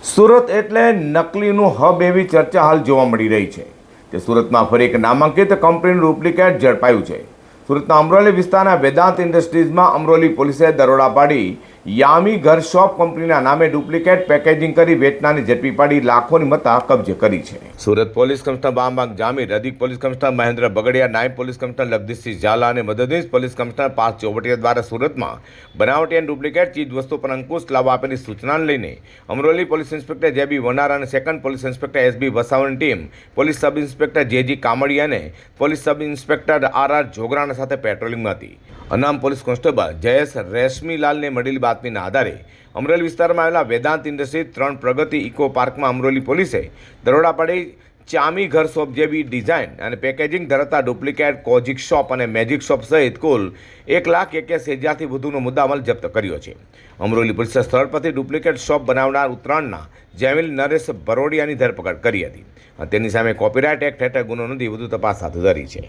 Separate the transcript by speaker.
Speaker 1: સુરત એટલે નકલીનું હબ એવી ચર્ચા હાલ જોવા મળી રહી છે કે સુરતમાં ફરી એક નામાંકિત કંપનીનું ડુપ્લિકેટ ઝડપાયું છે। સુરતના અમરોલી વિસ્તારના વેદાંત ઇન્ડસ્ટ્રીઝમાં અમરોલી પોલીસે દરોડા પાડી યામી ઘર શોપ કંપનીના નામે ડુપ્લિકેટ પેકેજિંગ કરી વેચનારની ઝડપી પાડી લાખોની મત્તા કબજે કરી છે। સુરત પોલીસ કમિશનર બામબાગ જામીર, અધિક પોલીસ કમિશનર મહેન્દ્ર બગડિયા, નાયબ પોલીસ કમિશનર લગદીશસિંહ ઝાલા અને મદદનીશ પોલીસ કમિશનર પાર્થ ચોવટિયા દ્વારા સુરતમાં બનાવટી અને ડુપ્લિકેટ ચીજ વસ્તુ પર અંકુશ લાવવા આપેલી સૂચનાને લઈને Amroli police inspector J B. Vanar અને સેકન્ડ પોલીસ ઇન્સ્પેક્ટર એસ.બી. વસાવાની ટીમ, police sub inspector J G. Kamadia અને police sub inspector R R. Jograna સાથે પેટ્રોલિંગમાં હતી। અનામ પોલીસ કોન્સ્ટેબલ જયેશ રેશમીલાલને મળેલી બાતમીના આધારે અમરોલી વિસ્તારમાં આવેલા વેદાંત ઇન્ડસ્ટ્રીઝ 3 પ્રગતિ ઇકો પાર્કમાં અમરોલી પોલીસે દરોડા પાડી ચામી ઘર શોપ જેવી ડિઝાઇન અને પેકેજિંગ ધરાવતા ડુપ્લિકેટ કોજિક શોપ અને મેજિક શોપ સહિત કુલ 1,81,000થી વધુનો મુદ્દામાલ જપ્ત કર્યો છે। અમરોલી પોલીસે સ્થળ પરથી ડુપ્લિકેટ શોપ બનાવનાર ઉત્તરાયણના જેમિલ નરેશ બરોડિયાની ધરપકડ કરી હતી અને તેની સામે કોપીરાઇટ એક્ટ હેઠળ ગુનો નોંધી વધુ તપાસ હાથ ધરી છે।